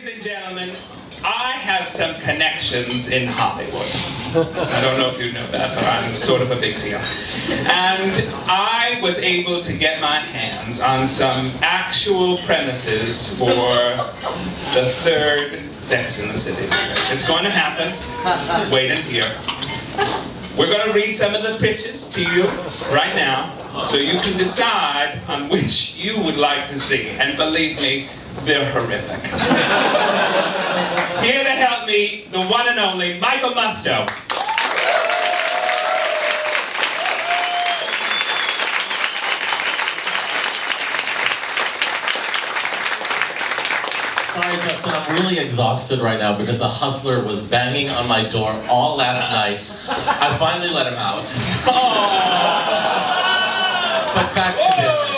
Ladies and gentlemen, I have some connections in Hollywood. I don't know if you know that, but I'm sort of a big deal. And I was able to get my hands on some actual premises for the third Sex and the City. It's going to happen. Wait and hear. We're going to read some of the pitches to you right now, so you can decide on which you would like to see. And believe me, they're horrific. Here to help me, the one and only Michael Musto. Sorry, Justin, I'm really exhausted right now because a hustler was banging on my door all last night. I finally let him out. But back to business.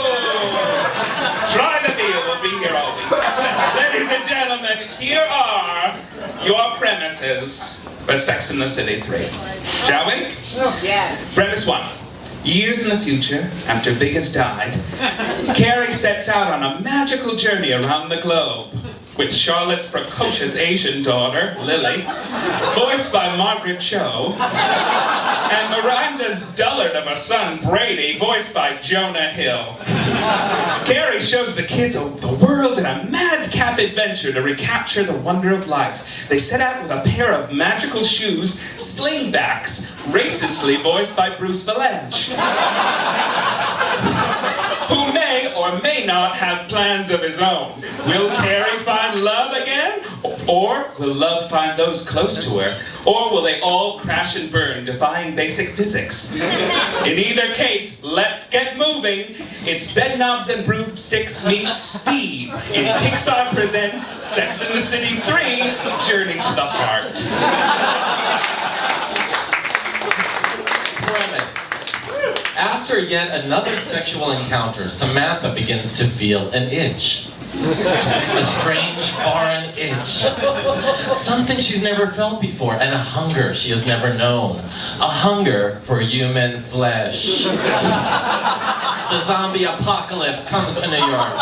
Try the deal, we'll be here all week. Ladies and gentlemen, here are your premises for Sex and the City 3. Shall we? Yes. Premise 1. Years in the future, after Big has died, Carrie sets out on a magical journey around the globe with Charlotte's precocious Asian daughter, Lily, voiced by Margaret Cho, and Miranda's dullard of a son, Brady, voiced by Jonah Hill. Carrie shows the kids the world in a madcap adventure to recapture the wonder of life. They set out with a pair of magical shoes, slingbacks, racistly voiced by Bruce Valanche, who may or may not have plans of his own. Will Carrie find love again? Or will love find those close to her? Or will they all crash and burn, defying basic physics? In either case, let's get moving. It's Bedknobs and Broomsticks meets Speed in Pixar Presents Sex and the City 3, Journey to the Heart. Premise. After yet another sexual encounter, Samantha begins to feel an itch. A strange, foreign itch. Something she's never felt before, and a hunger she has never known. A hunger for human flesh. The zombie apocalypse comes to New York.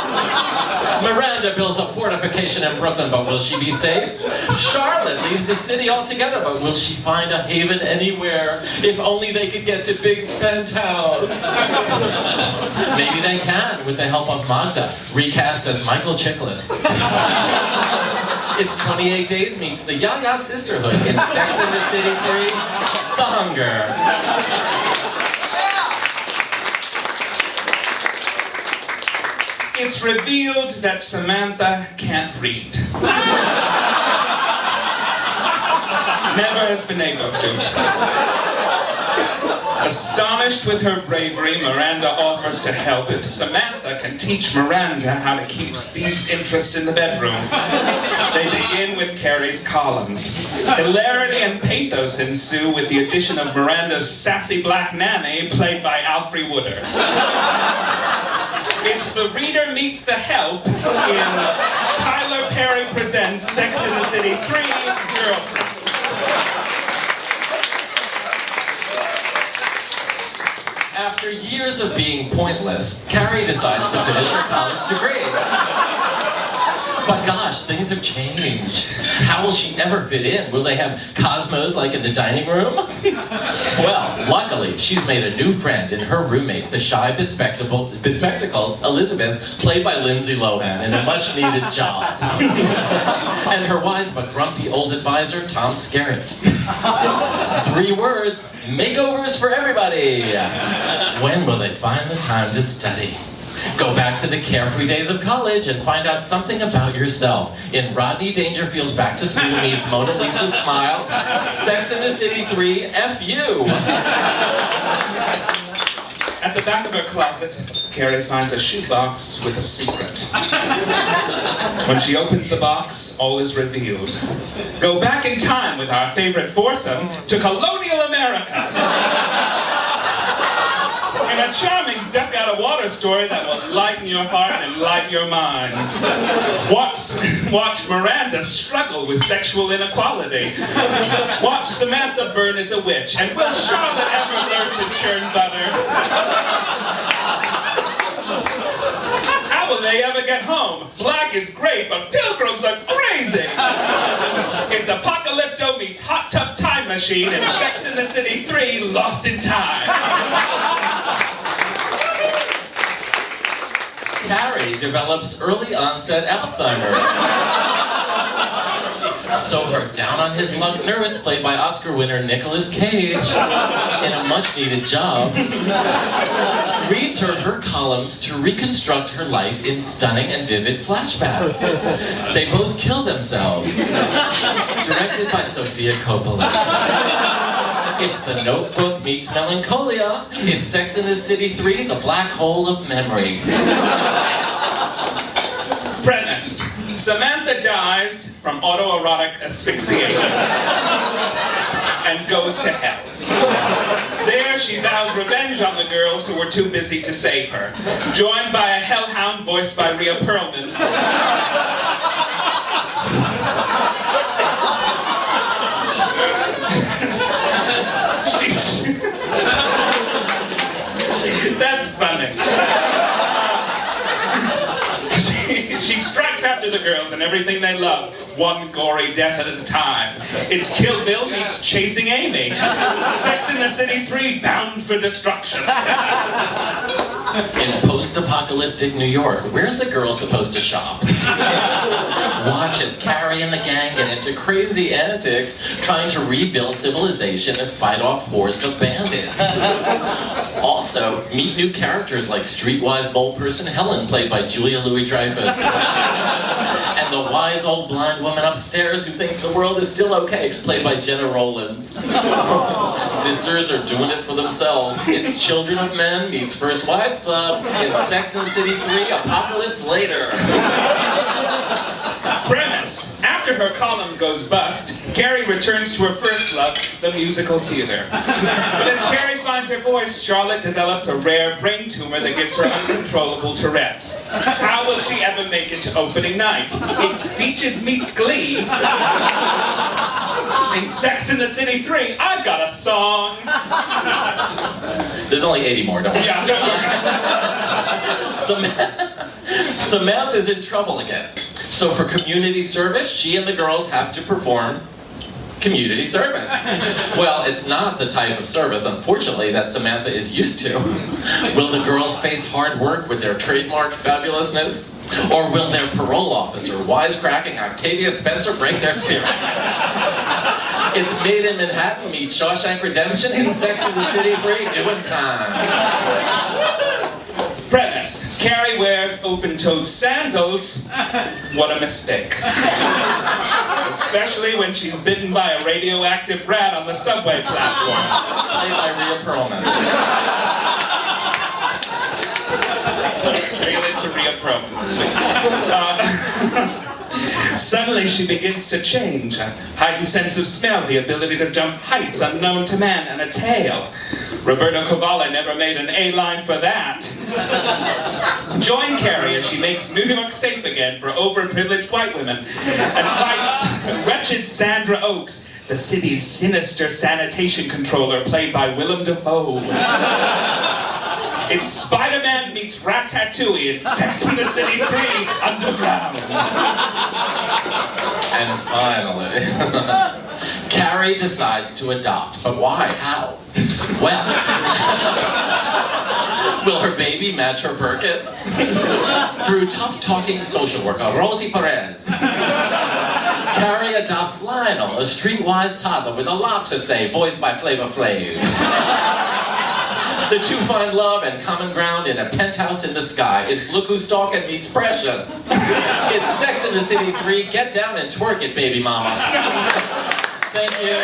Miranda builds a fortification in Brooklyn, but will she be safe? Charlotte leaves the city altogether, but will she find a haven anywhere? If only they could get to Big's penthouse. Maybe they can, with the help of Magda, recast as Michael Chiklis. It's 28 Days meets the Ya-Ya Sisterhood in Sex and the City 3, The Hunger. It's revealed that Samantha can't read. Never has been able to. Astonished with her bravery, Miranda offers to help if Samantha can teach Miranda how to keep Steve's interest in the bedroom. They begin with Carrie's columns. Hilarity and pathos ensue with the addition of Miranda's sassy black nanny, played by Alfre Woodard. It's the reader meets the help in Tyler Perry Presents Sex and the City 3, Girlfriends. After years of being pointless, Carrie decides to finish her college degree. But gosh, things have changed. How will she ever fit in? Will they have Cosmos like in the dining room? Well, luckily, she's made a new friend in her roommate, the shy, bespectacled Elizabeth, played by Lindsay Lohan, in a much-needed job. And her wise but grumpy old advisor, Tom Skerritt. 3 words: makeovers for everybody. When will they find the time to study? Go back to the carefree days of college and find out something about yourself in Rodney Dangerfield's Back to School meets Mona Lisa's Smile, Sex and the City 3, F.U. At the back of her closet, Carrie finds a shoebox with a secret. When she opens the box, all is revealed. Go back in time with our favorite foursome to colonial America. In a charming duck-out-of-water story that will lighten your heart and light your minds. Watch Miranda struggle with sexual inequality. Watch Samantha burn as a witch. And will Charlotte ever learn to churn butter? How will they ever get home? Black is great, but pilgrims are crazy. It's Apocalypto meets Hot Tub Time Machine and Sex in the City 3 Lost in Time. Carrie develops early onset Alzheimer's. So her down-on-his-luck nurse, played by Oscar winner Nicolas Cage, in a much-needed job, reads her columns to reconstruct her life in stunning and vivid flashbacks. They both kill themselves. Directed by Sofia Coppola. It's The Notebook meets Melancholia. It's Sex in the City 3, The Black Hole of Memory. Premise. Samantha dies from autoerotic asphyxiation and goes to hell. There she vows revenge on the girls who were too busy to save her. Joined by a hellhound voiced by Rhea Perlman. That's funny. She strikes after the girls and everything they love, one gory death at a time. It's Kill Bill meets Chasing Amy. Sex in the City 3, Bound for Destruction. In post-apocalyptic New York, where's a girl supposed to shop? Watch as Carrie and the gang get into crazy antics trying to rebuild civilization and fight off hordes of bandits. Also, meet new characters like streetwise bold person Helen, played by Julia Louis-Dreyfus. And the wise old blind woman upstairs who thinks the world is still okay, played by Jenna Rollins. Sisters are doing it for themselves. It's Children of Men meets First Wives Club. It's Sex and the City 3, Apocalypse Later. Premise. After her column goes bust, Carrie returns to her first love, the musical theater. But as Carrie finds her voice, Charlotte develops a rare brain tumor that gives her uncontrollable Tourette's. How will she ever make it to opening night? It's Beaches meets Glee. In Sex in the City 3, I've got a song. There's only 80 more, don't worry. Yeah, don't worry. Samantha's in trouble again. So for community service, she and the girls have to perform community service. Well, it's not the type of service, unfortunately, that Samantha is used to. Will the girls face hard work with their trademark fabulousness? Or will their parole officer, wisecracking Octavia Spencer, break their spirits? It's Made in Manhattan meets Shawshank Redemption in Sex in the City 3, Doing Time. Premise. Carrie wears open-toed sandals. What a mistake. Especially when she's bitten by a radioactive rat on the subway platform. Played by Rhea Perlman. Real into Rhea Perlman this week. Suddenly she begins to change. A heightened sense of smell, the ability to jump heights unknown to man, and a tail. Roberto Cavalli never made an A-line for that. Join Carrie as she makes New York safe again for overprivileged white women and fights wretched Sandra Oaks, the city's sinister sanitation controller, played by Willem Dafoe. It's Spider-Man meets Ratatouille in Sex in the City 3, Underground. And finally, Carrie decides to adopt. But why? How? Well, will her baby match her Birkin? Through tough-talking social worker Rosie Perez, Carrie adopts Lionel, a streetwise toddler with a lot to say, voiced by Flavor Flav. The two find love and common ground in a penthouse in the sky. It's Look Who's Talking meets Precious. It's Sex in the City 3, Get Down and Twerk It, Baby Mama. Thank you.